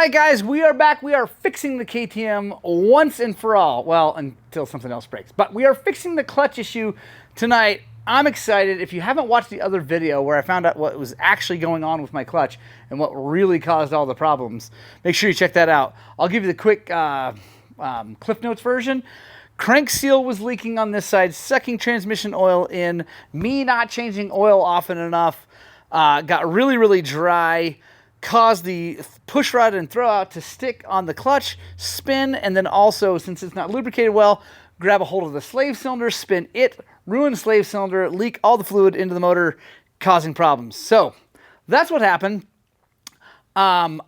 right, guys, we are back. We are fixing the KTM once and for all. Well, until something else breaks. But we are fixing the clutch issue tonight. I'm excited. If you haven't watched the other video where I found out what was actually going on with my clutch and what really caused all the problems, make sure you check that out. I'll give you the quick Cliff Notes version. Crank seal was leaking on this side, sucking transmission oil in, me not changing oil often enough, got really, really dry, caused the push rod and throw out to stick on the clutch, spin, and then also, since it's not lubricated well, grab a hold of the slave cylinder, spin it, ruin the slave cylinder, leak all the fluid into the motor, causing problems. So that's what happened. And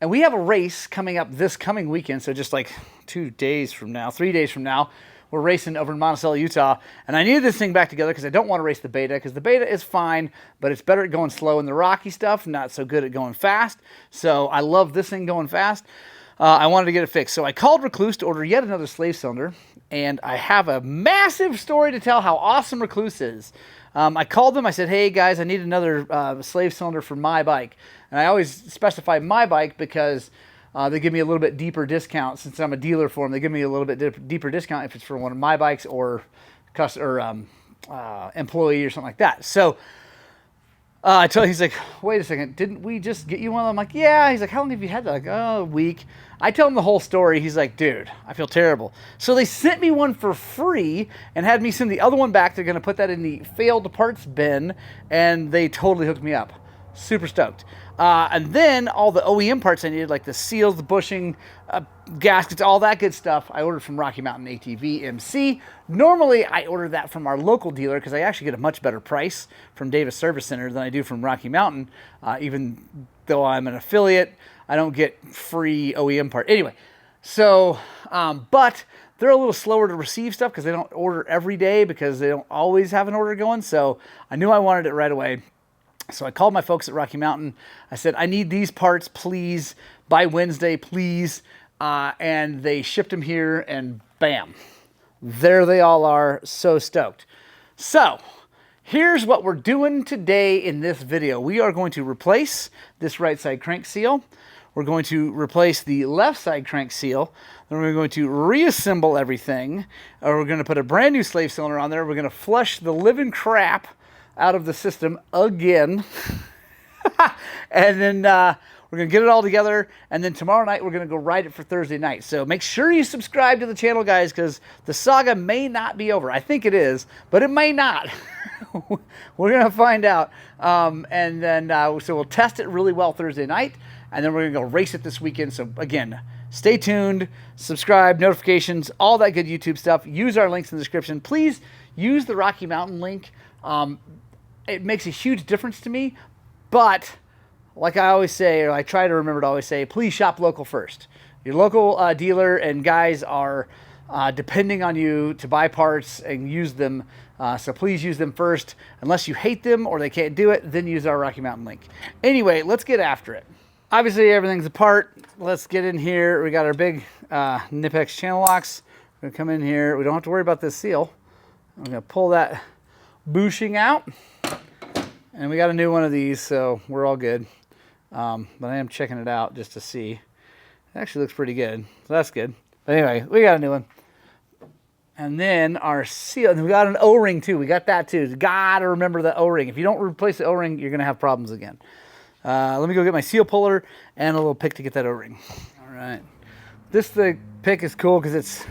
we have a race coming up this coming weekend. So just like 3 days from now, we're racing over in Monticello, Utah, and I needed this thing back together because I don't want to race the beta, because the beta is fine, but it's better at going slow in the rocky stuff, not so good at going fast. So I love this thing going fast. I wanted to get it fixed. So I called Recluse to order yet another slave cylinder, and I have a massive story to tell how awesome Recluse is. I called them, I said, hey guys, I need another slave cylinder for my bike. And I always specify my bike because they give me a little bit deeper discount. Since I'm a dealer for them, they give me a little bit deeper discount if it's for one of my bikes or employee or something like that. So I told him, he's like, wait a second, didn't we just get you one of them? I'm like, yeah. He's like, how long have you had that? Like, oh, a week. I tell him the whole story. He's like, dude, I feel terrible. So they sent me one for free and had me send the other one back. They're going to put that in the failed parts bin, and they totally hooked me up. Super stoked. And then all the OEM parts I needed, like the seals, the bushing, gaskets, all that good stuff, I ordered from Rocky Mountain ATV MC. Normally, I order that from our local dealer because I actually get a much better price from Davis Service Center than I do from Rocky Mountain. Even though I'm an affiliate, I don't get free OEM part. Anyway, so, but they're a little slower to receive stuff because they don't order every day because they don't always have an order going. So I knew I wanted it right away. So I called my folks at Rocky Mountain. I said, I need these parts, please, by Wednesday, please. And they shipped them here, and bam, there they all are. So stoked. So here's what we're doing today in this video. We are going to replace this right side crank seal. We're going to replace the left side crank seal. Then we're going to reassemble everything. We're going to put a brand new slave cylinder on there. We're going to flush the living crap out of the system again. And then we're going to get it all together. And then tomorrow night, we're going to go ride it for Thursday night. So make sure you subscribe to the channel, guys, because the saga may not be over. I think it is, but it may not. We're going to find out. And then so we'll test it really well Thursday night. And then we're going to go race it this weekend. So again, stay tuned, subscribe, notifications, all that good YouTube stuff. Use our links in the description. Please use the Rocky Mountain link. It makes a huge difference to me, but like I always say, or I try to remember to always say, please shop local first. Your local dealer and guys are depending on you to buy parts and use them, so please use them first. Unless you hate them or they can't do it, then use our Rocky Mountain link. Anyway, let's get after it. Obviously, everything's apart. Let's get in here. We got our big Nipex channel locks. We're going to come in here. We don't have to worry about this seal. I'm going to pull that bushing out, and we got a new one of these, so we're all good. But I am checking it out just to see. It actually looks pretty good, so that's good. But anyway, we got a new one. And then our seal, and we got an O-ring too. We got that too. Gotta remember the O-ring. If you don't replace the O-ring, you're gonna have problems again. Let me go get my seal puller and a little pick to get that O-ring. All right. The pick is cool because it's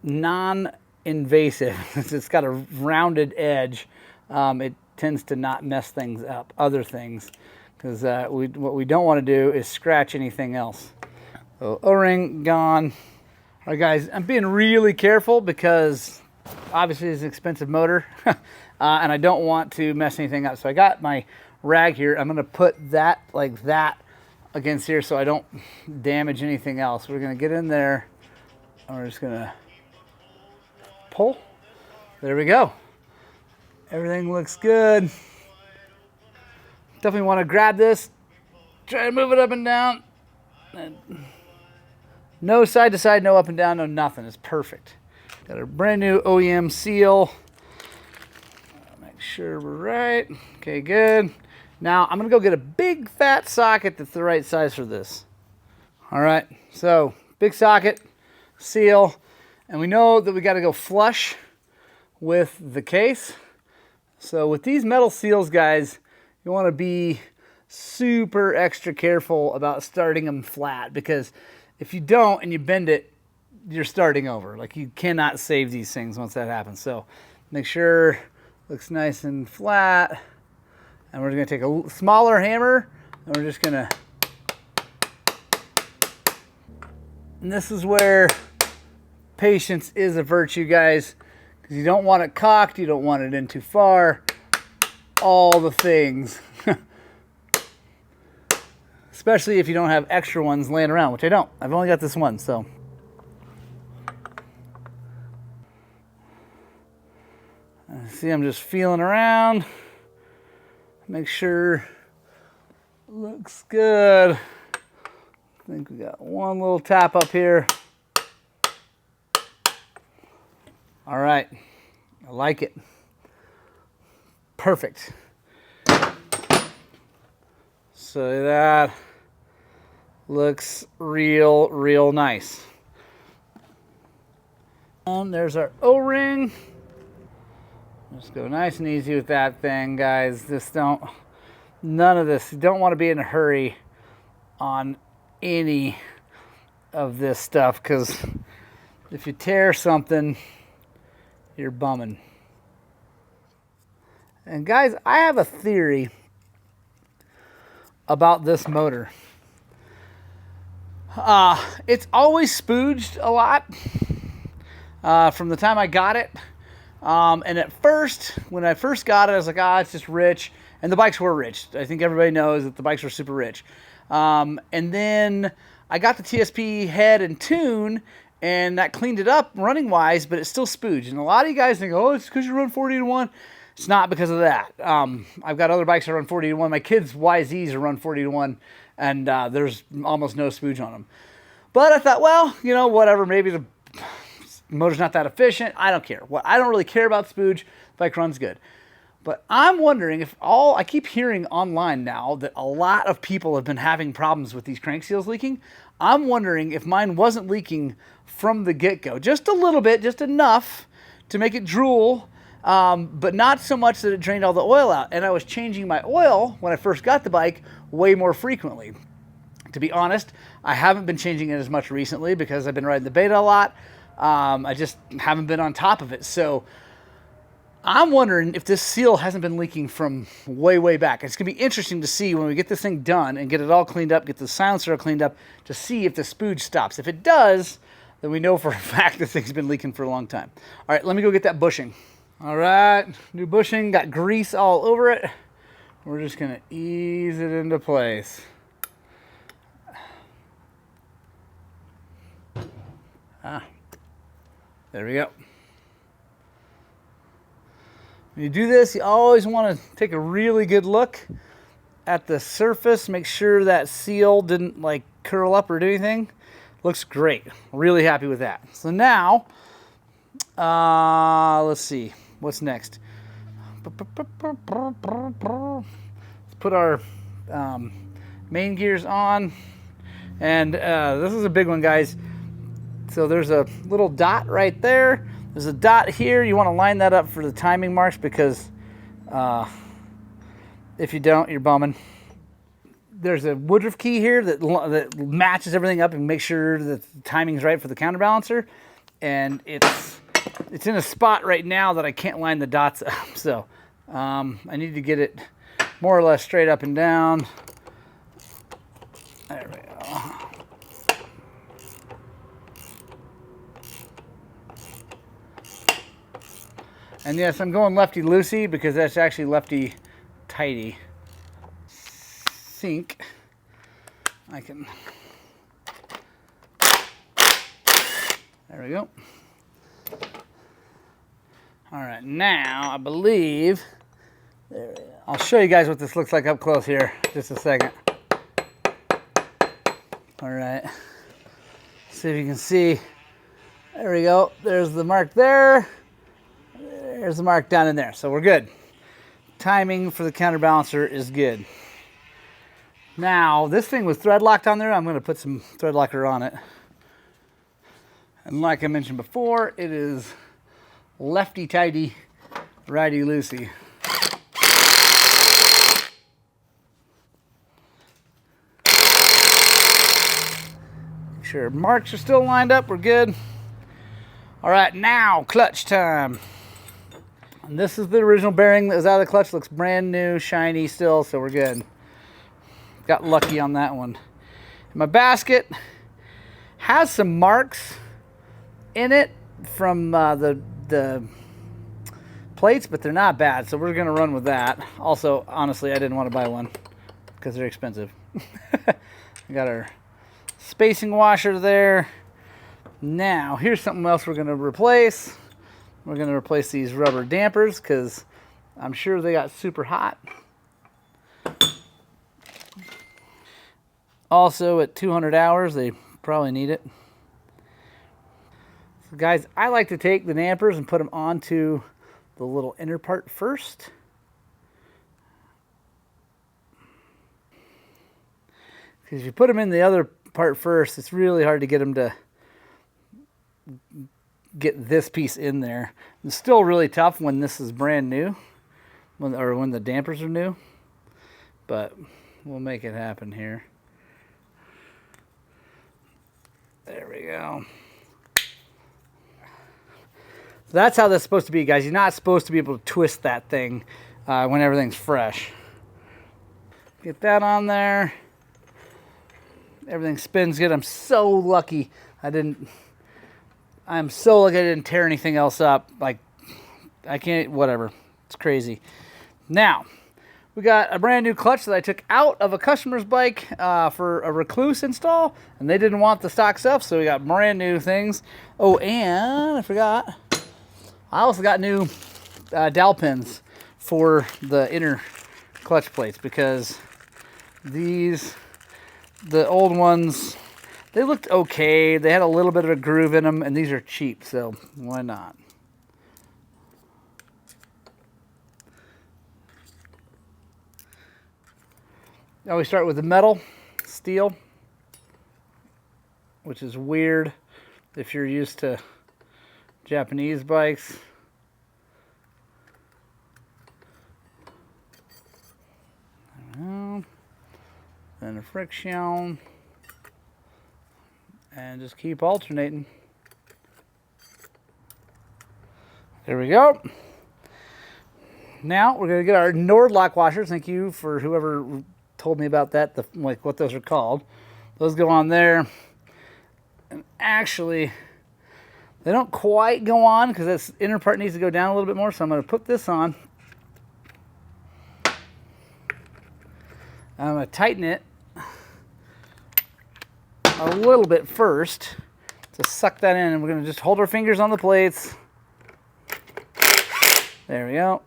non-invasive. It's got a rounded edge. It tends to not mess things up, other things, because what we don't want to do is scratch anything else. So O-ring gone. All right, guys, I'm being really careful because obviously it's an expensive motor, and I don't want to mess anything up. So I got my rag here. I'm going to put that like that against here so I don't damage anything else. We're going to get in there, and we're just going to pull. There we go. Everything looks good. Definitely want to grab this, try to move it up and down. No side to side, no up and down, no nothing. It's perfect. Got a brand new OEM seal. Make sure we're right. Okay, good. Now I'm gonna go get a big fat socket that's the right size for this. All right, so big socket, seal, and we know that we gotta go flush with the case. So with these metal seals, guys, you wanna be super extra careful about starting them flat, because if you don't and you bend it, you're starting over. Like, you cannot save these things once that happens. So make sure it looks nice and flat. And we're gonna take a smaller hammer and we're just gonna, and this is where patience is a virtue, guys, because you don't want it cocked, you don't want it in too far, all the things. Especially if you don't have extra ones laying around, which I don't. I've only got this one, so. See, I'm just feeling around. Make sure it looks good. I think we got one little tap up here. All right, I like it. Perfect. So that looks real nice. There's our O-ring. Just go nice and easy with that thing, guys. None of this. You don't want to be in a hurry on any of this stuff, because if you tear something, you're bumming. And guys, I have a theory about this motor. It's always spooged a lot from the time I got it. And at first, when I first got it, I was like, it's just rich. And the bikes were rich. I think everybody knows that the bikes were super rich. And then I got the TSP head and tune, and that cleaned it up running wise, but it's still spooged. And a lot of you guys think, oh, it's because you run 40-to-1. It's not because of that. I've got other bikes that run 40-to-1. My kids' YZs are run 40-to-1, and there's almost no spooge on them. But I thought, well, you know, whatever. Maybe the motor's not that efficient. I don't care. I don't really care about spooge. The bike runs good. But I'm wondering if I keep hearing online now that a lot of people have been having problems with these crank seals leaking. I'm wondering if mine wasn't leaking from the get-go. Just a little bit, just enough to make it drool, but not so much that it drained all the oil out. And I was changing my oil when I first got the bike way more frequently. To be honest, I haven't been changing it as much recently because I've been riding the Beta a lot. I just haven't been on top of it. So I'm wondering if this seal hasn't been leaking from way back. It's going to be interesting to see when we get this thing done and get it all cleaned up, get the silencer all cleaned up, to see if the spooge stops. If it does, then we know for a fact this thing's been leaking for a long time. All right, let me go get that bushing. All right, new bushing, got grease all over it. We're just going to ease it into place. There we go. When you do this, you always want to take a really good look at the surface. Make sure that seal didn't like curl up or do anything. Looks great. Really happy with that. So now, let's see. What's next? Let's put our main gears on. And this is a big one, guys. So there's a little dot right there. There's a dot here. You want to line that up for the timing marks, because if you don't, you're bumming. There's a Woodruff key here that matches everything up and makes sure that the timing's right for the counterbalancer. And it's in a spot right now that I can't line the dots up. So I need to get it more or less straight up and down. There we go. And yes, I'm going lefty-loosey because that's actually lefty-tighty. Think I can. There we go. All right, now I believe, I'll show you guys what this looks like up close here, just a second. All right, see if you can see. There we go, there's the mark there. There's the mark down in there, so we're good. timing for the counterbalancer is good. Now, this thing was thread locked on there. I'm going to put some thread locker on it. And like I mentioned before, it is lefty-tighty, righty-loosey. Make sure marks are still lined up. We're good. All right, now clutch time. And this is the original bearing that was out of the clutch. Looks brand new, shiny still, so we're good. Got lucky on that one. My basket has some marks in it from the plates, but they're not bad, so we're gonna run with that. Also, honestly, I didn't want to buy one because they're expensive. We got our spacing washer there. Now, here's something else we're gonna replace. We're gonna replace these rubber dampers because I'm sure they got super hot. Also, at 200 hours, they probably need it. So guys, I like to take the dampers and put them onto the little inner part first. Because if you put them in the other part first, it's really hard to get them to get this piece in there. It's still really tough when this is brand new, when the dampers are new, but we'll make it happen here. There we go. So that's how that's supposed to be, guys. You're not supposed to be able to twist that thing when everything's fresh. Get that on there. Everything spins good. I'm so lucky I'm so lucky I didn't tear anything else up. Like, I can't, whatever. It's crazy. Now, we got a brand new clutch that I took out of a customer's bike for a Recluse install, and they didn't want the stock stuff, so we got brand new things. Oh, and I forgot, I also got new dowel pins for the inner clutch plates because the old ones, they looked okay. They had a little bit of a groove in them, and these are cheap, so why not? Now we start with the metal, steel, which is weird if you're used to Japanese bikes. Then the friction, and just keep alternating. There we go. Now we're going to get our Nordlock washers. Thank you for whoever told me about that, like what those are called. Those go on there, and actually they don't quite go on because this inner part needs to go down a little bit more, so I'm going to put this on. I'm going to tighten it a little bit first to suck that in, and we're going to just hold our fingers on the plates. There we go.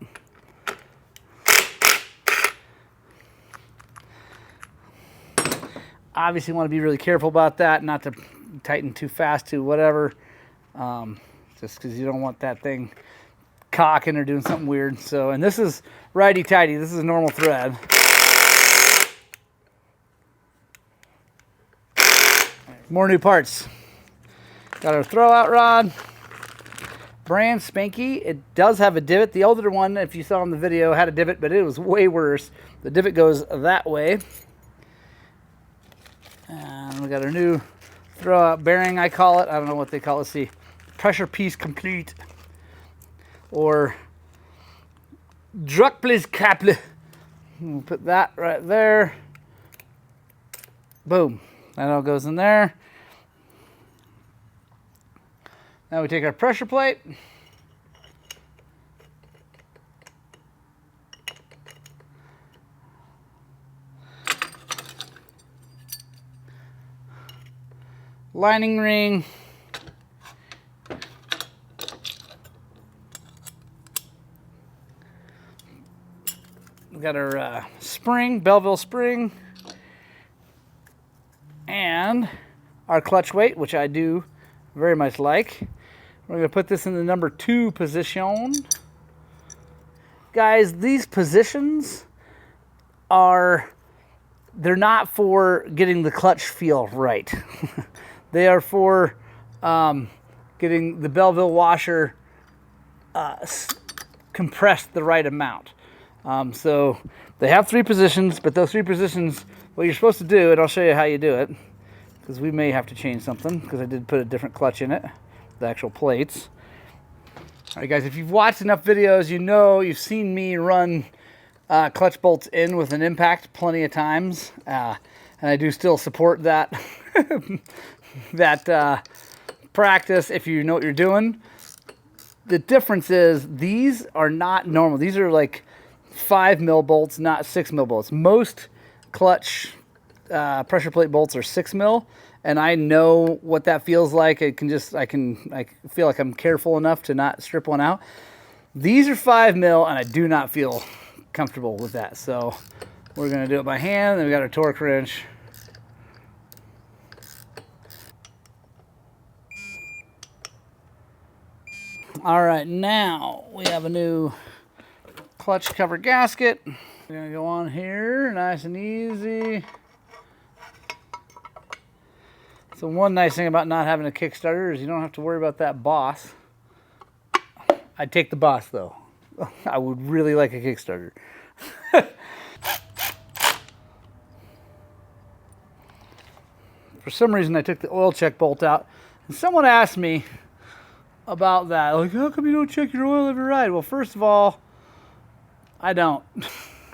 Obviously want to be really careful about that, not to tighten too fast to whatever, just because you don't want that thing cocking or doing something weird. So, and this is righty-tighty. This is a normal thread. More new parts. Got our throwout rod. Brand spanky. It does have a divot. The older one, if you saw in the video, had a divot, but it was way worse. The divot goes that way. And we got our new throwout bearing, I call it. I don't know what they call it. Let's see. Pressure piece complete. Or Druckblitzkappe. We'll put that right there. Boom. That all goes in there. Now we take our pressure plate. Lining ring. We got our spring, Belleville spring. And our clutch weight, which I do very much like. We're going to put this in the number 2 position. guys, these positions they're not for getting the clutch feel right. They are for getting the Belleville washer compressed the right amount. So they have 3 positions, but those 3 positions, what you're supposed to do, and I'll show you how you do it, because we may have to change something, because I did put a different clutch in it, the actual plates. All right, guys, if you've watched enough videos, you've seen me run clutch bolts in with an impact plenty of times, and I do still support that practice if you know what you're doing. The difference is these are not normal. These are like 5 mil bolts, not 6 mil bolts. Most clutch pressure plate bolts are 6 mil, and I know what that feels like. I feel like I'm careful enough to not strip one out. These are 5 mil, and I do not feel comfortable with that. So we're gonna do it by hand. Then we got our torque wrench. All right, now we have a new clutch cover gasket. We're gonna go on here, nice and easy. So one nice thing about not having a Kickstarter is you don't have to worry about that boss. I'd take the boss though. I would really like a Kickstarter. For some reason I took the oil check bolt out, and someone asked me about that. Like, how come you don't check your oil every ride? Well, first of all, I don't.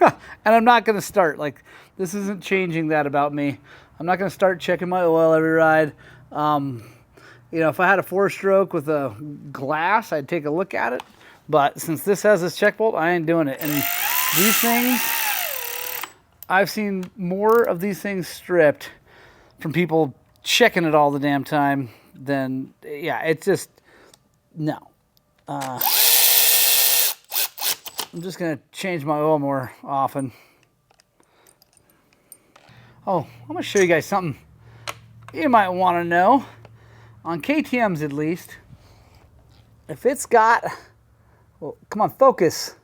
And I'm not going to start. Like, this isn't changing that about me. I'm not going to start checking my oil every ride. If I had a 4-stroke with a glass, I'd take a look at it. But since this has this check bolt, I ain't doing it. And these things, I've seen more of these things stripped from people checking it all the damn time than, yeah, it's just, no. I'm just going to change my oil more often. Oh, I'm going to show you guys something you might want to know. On KTMs at least, if it's got, well, come on, focus.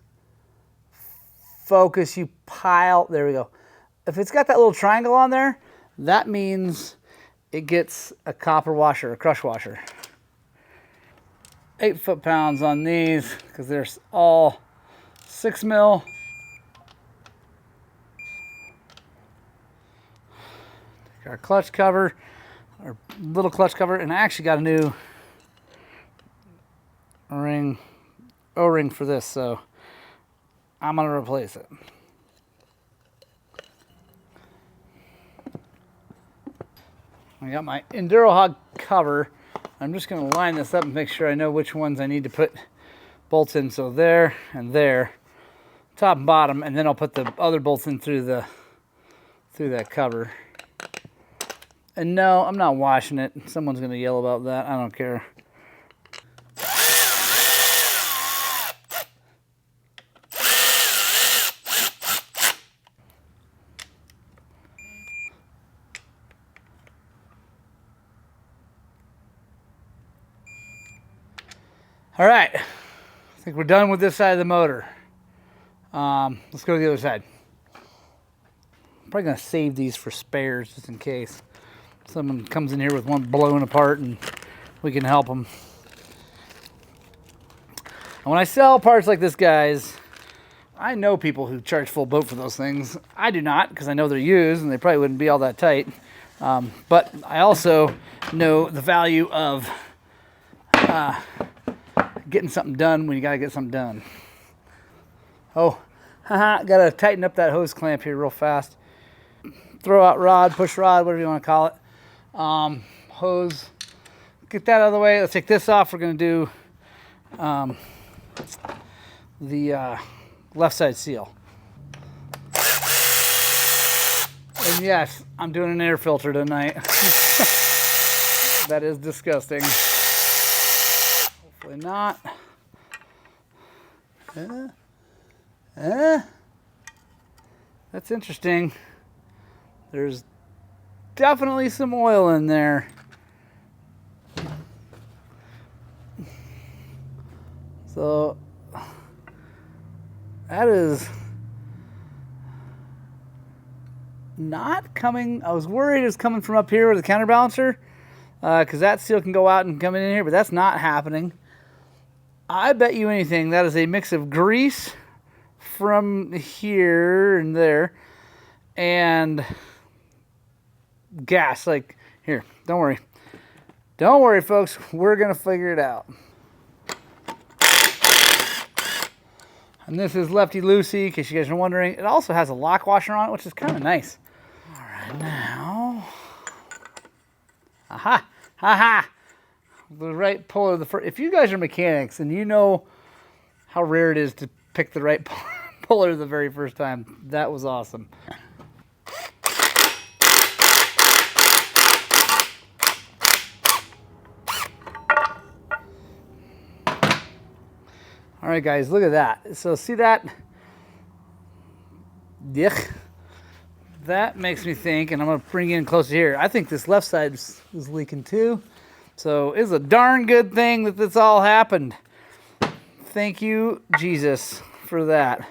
Focus, you pile. There we go. If it's got that little triangle on there, that means it gets a copper washer, a crush washer. 8 foot-pounds on these because they're all 6 mil. Take our clutch cover, our little clutch cover, and I actually got a new O-ring for this, so I'm gonna replace it. I got my Enduro Hog cover. I'm just going to line this up and make sure I know which ones I need to put bolts in. So there and there, top and bottom, and then I'll put the other bolts in through that cover. And no, I'm not washing it. Someone's going to yell about that. I don't care. All right, I think we're done with this side of the motor. Let's go to the other side. I'm probably gonna save these for spares just in case someone comes in here with one blown apart and we can help them. And when I sell parts like this, guys, I know people who charge full boat for those things. I do not, because I know they're used and they probably wouldn't be all that tight. But I also know the value of getting something done when you gotta get something done. Oh, gotta tighten up that hose clamp here real fast. Throw out rod, push rod, whatever you want to call it. Hose, get that out of the way. Let's take this off. We're gonna do the left side seal. And yes, I'm doing an air filter tonight. That is disgusting. Hopefully not. That's interesting. There's definitely some oil in there. So That is not coming. I was worried it was coming from up here with the counterbalancer, because that seal can go out and come in here, but that's not happening. I bet you anything that is a mix of grease from here and there and gas. Like, here, don't worry. Don't worry, folks. We're going to figure it out. And this is lefty loosey, in case you guys are wondering. It also has a lock washer on it, which is kind of nice. All right, now. Aha! Ha! The right puller. If you guys are mechanics and you know how rare it is to pick the right puller the very first time, that was awesome. All right, guys, look at that. So see that? Yuck. That makes me think, and I'm going to bring you in closer here. I think this left side is leaking too. So it's a darn good thing that this all happened. Thank you, Jesus, for that.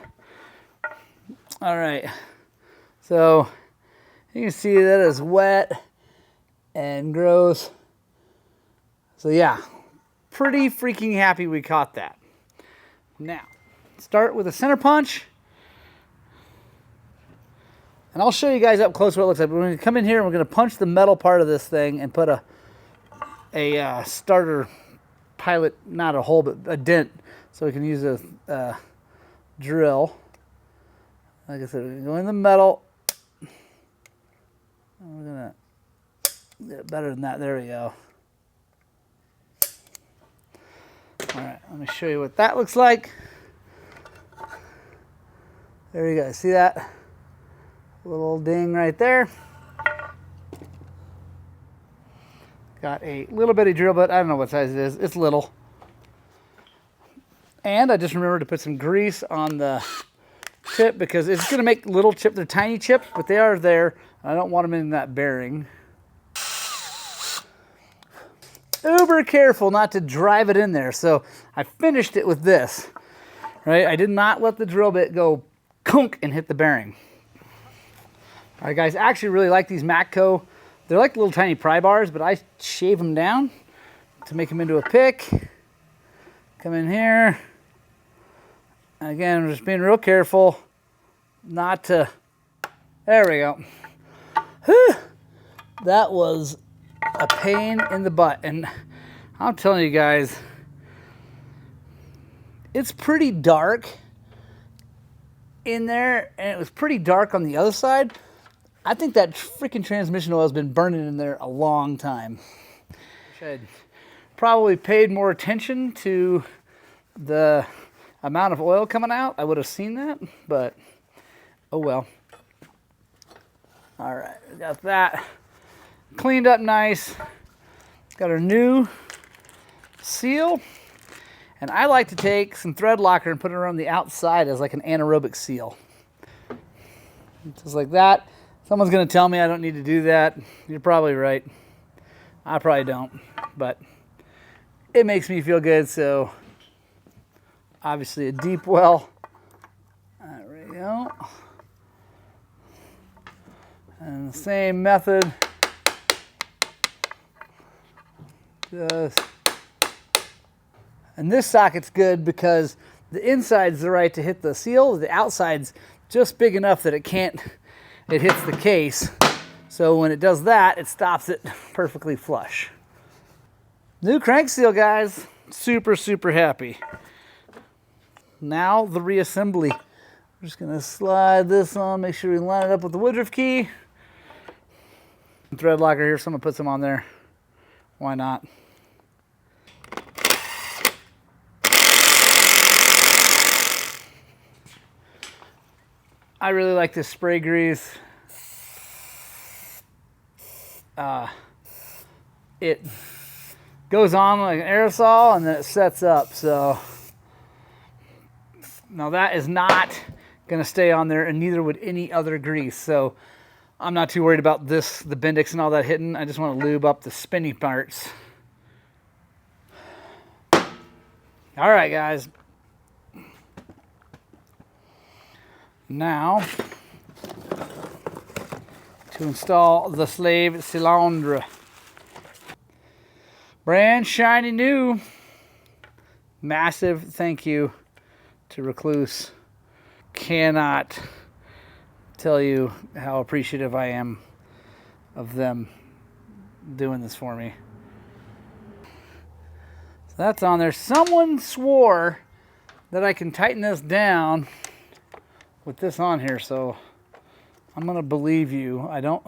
All right. So you can see that is wet and gross. So yeah, pretty freaking happy we caught that. Now, start with a center punch. And I'll show you guys up close what it looks like. We're going to come in here and we're going to punch the metal part of this thing and put a starter pilot, not a hole, but a dent. So we can use a drill. Like I said, we're going to go in the metal. And we're going to get it better than that. There we go. All right, let me show you what that looks like. There you go. See that? Little ding right there. Got a little bitty drill bit. I don't know what size it is. It's little. And I just remembered to put some grease on the chip because it's going to make little chips. They're tiny chips, but they are there. I don't want them in that bearing. Uber careful not to drive it in there. So I finished it with this, right? I did not let the drill bit go kunk and hit the bearing. All right, guys, I actually really like these Matco. They're like little tiny pry bars, but I shave them down to make them into a pick. Come in here. And again, I'm just being real careful not to, there we go. Whew. That was a pain in the butt. And I'm telling you guys, it's pretty dark in there, and it was pretty dark on the other side. I think that freaking transmission oil has been burning in there a long time. I'd probably paid more attention to the amount of oil coming out. I would have seen that, but oh well. All right, we got that cleaned up nice. Got our new seal. And I like to take some thread locker and put it around the outside as like an anaerobic seal. Just like that. Someone's going to tell me I don't need to do that. You're probably right. I probably don't. But it makes me feel good. So obviously a deep well. There we go. And the same method. And this socket's good because the inside's the right to hit the seal. The outside's just big enough that it hits the case. So when it does that, it stops it perfectly flush. New crank seal, guys. Super, super happy. Now the reassembly. I'm just gonna slide this on, make sure we line it up with the Woodruff key. Thread locker here, so I'm gonna put some on there. Why not? I really like this spray grease. It goes on like an aerosol and then it sets up. So now that is not going to stay on there, and neither would any other grease. So I'm not too worried about this, the Bendix and all that hitting. I just want to lube up the spinny parts. All right, guys. Now, to install the slave cylinder. Brand shiny new. Massive thank you to Recluse. Cannot tell you how appreciative I am of them doing this for me. So that's on there. Someone swore that I can tighten this down with this on here, so I'm gonna believe you. I don't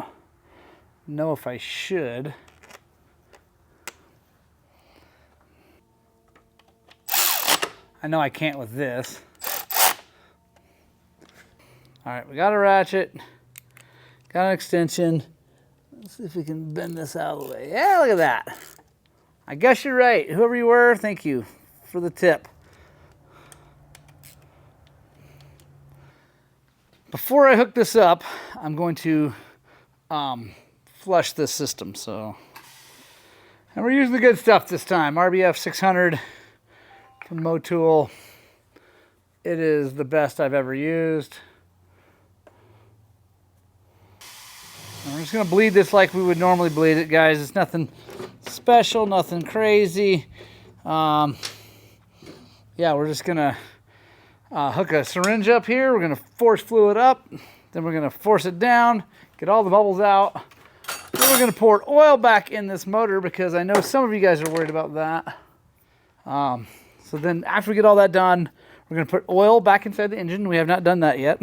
know if I should. I know I can't with this. All right, we got a ratchet, got an extension. Let's see if we can bend this out of the way. Yeah, look at that. I guess you're right. Whoever you were, thank you for the tip. Before I hook this up, I'm going to flush this system. And we're using the good stuff this time. RBF 600 from Motul. It is the best I've ever used. And we're just gonna bleed this like we would normally bleed it, guys. It's nothing special, nothing crazy. Yeah, we're just gonna hook a syringe up here. We're gonna force fluid up. Then we're gonna force it down, get all the bubbles out. Then we're gonna pour oil back in this motor because I know some of you guys are worried about that. So then after we get all that done, we're going to put oil back inside the engine. We have not done that yet.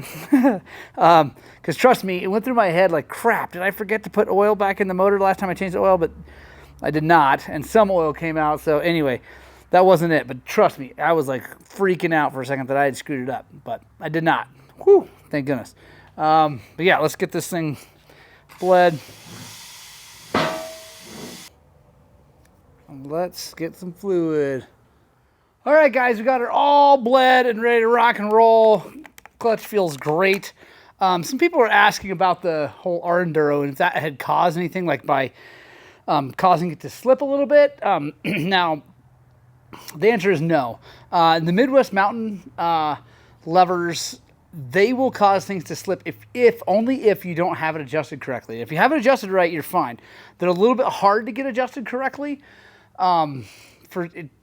Because trust me, it went through my head like, crap, did I forget to put oil back in the motor last time I changed the oil? But I did not. And some oil came out. So anyway, that wasn't it. But trust me, I was like freaking out for a second that I had screwed it up. But I did not. Whew, thank goodness. But yeah, let's get this thing bled. Let's get some fluid. All right, guys, we got it all bled and ready to rock and roll. Clutch feels great. Some people are asking about the whole R-Enduro and if that had caused anything, like by causing it to slip a little bit. Now, the answer is no. The Midwest Mountain levers, they will cause things to slip if only if you don't have it adjusted correctly. If you have it adjusted right, you're fine. They're a little bit hard to get adjusted correctly.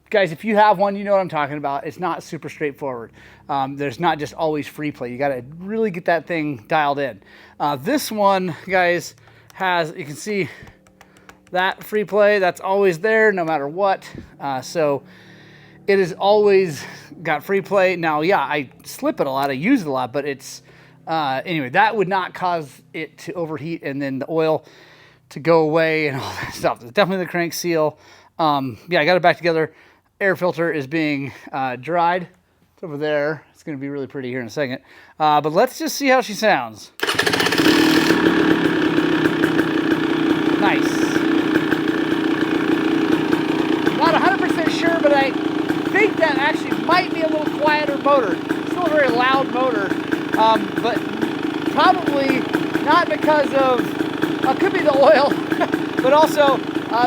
Guys, if you have one, you know what I'm talking about. It's not super straightforward. There's not just always free play. You got to really get that thing dialed in. This one, guys, has, you can see that free play. That's always there no matter what. So it has always got free play. Now, yeah, I slip it a lot. I use it a lot, but it's, anyway, that would not cause it to overheat and then the oil to go away and all that stuff. It's definitely the crank seal. Yeah, I got it back together. Air filter is being dried. It's over there. It's going to be really pretty here in a second. But let's just see how she sounds. Nice. Not 100% sure, but I think that actually might be a little quieter motor. Still a very loud motor, but probably not because of, could be the oil, but also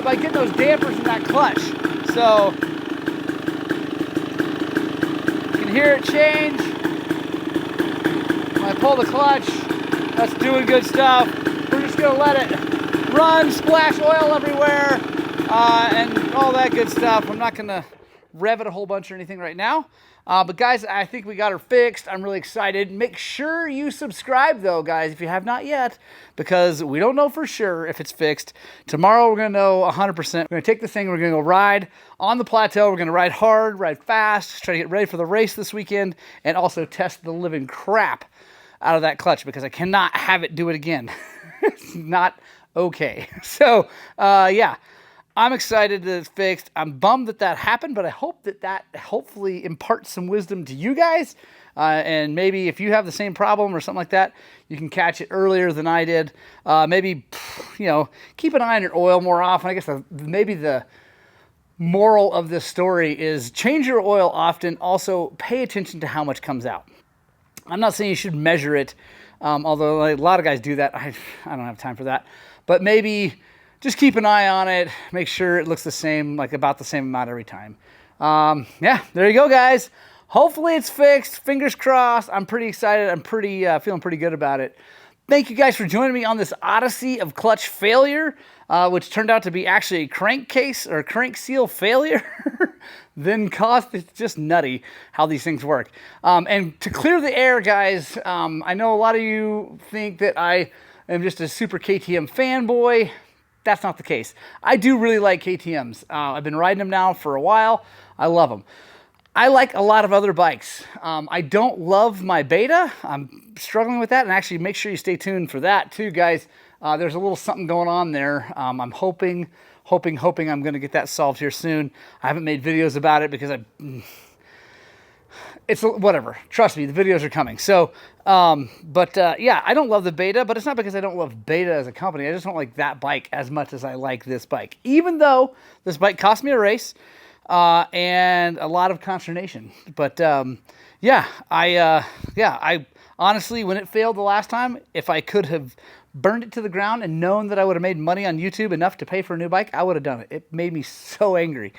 by getting those dampers in that clutch. So, hear it change. When I pull the clutch, that's doing good stuff. We're just gonna let it run, splash oil everywhere, and all that good stuff. I'm not gonna rev it a whole bunch or anything right now. But guys, I think we got her fixed. I'm really excited. Make sure you subscribe though, guys, if you have not yet, because we don't know for sure if it's fixed. Tomorrow we're gonna know 100%. We're gonna take this thing, we're gonna go ride on the plateau. We're gonna ride hard, ride fast, try to get ready for the race this weekend, and also test the living crap out of that clutch because I cannot have it do it again. It's not okay. So, yeah. I'm excited that it's fixed. I'm bummed that that happened, but I hope that that hopefully imparts some wisdom to you guys. And maybe if you have the same problem or something like that, you can catch it earlier than I did. Maybe, you know, keep an eye on your oil more often. I guess maybe the moral of this story is change your oil often. Also, pay attention to how much comes out. I'm not saying you should measure it, although a lot of guys do that. I don't have time for that. But maybe just keep an eye on it. Make sure it looks the same, like about the same amount every time. Yeah, there you go, guys. hopefully it's fixed. Fingers crossed. I'm pretty excited. I'm feeling pretty good about it. Thank you guys for joining me on this odyssey of clutch failure, which turned out to be actually a crankcase or crank seal failure. Then cost, it's just nutty how these things work. And to clear the air, guys, I know a lot of you think that I am just a super KTM fanboy. That's not the case. I do really like KTMs. I've been riding them now for a while. I love them. I like a lot of other bikes. I don't love my Beta. I'm struggling with that, and actually make sure you stay tuned for that too, guys. There's a little something going on there. I'm hoping I'm going to get that solved here soon. I haven't made videos about it because it's whatever. Trust me, the videos are coming. So, yeah, I don't love the Beta, but it's not because I don't love Beta as a company. I just don't like that bike as much as I like this bike, even though this bike cost me a race. And a lot of consternation. But yeah, I honestly, when it failed the last time, if I could have burned it to the ground and known that I would have made money on YouTube enough to pay for a new bike, I would have done it. It made me so angry.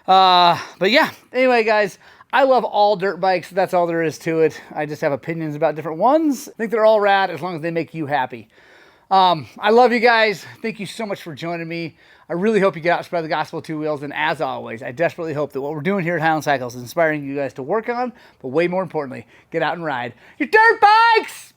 But yeah, anyway, guys, I love all dirt bikes. That's all there is to it. I just have opinions about different ones. I think they're all rad as long as they make you happy. I love you guys. Thank you so much for joining me. I really hope you get out and spread the gospel of two wheels. And as always, I desperately hope that what we're doing here at Highland Cycles is inspiring you guys to work on, but way more importantly, get out and ride your dirt bikes!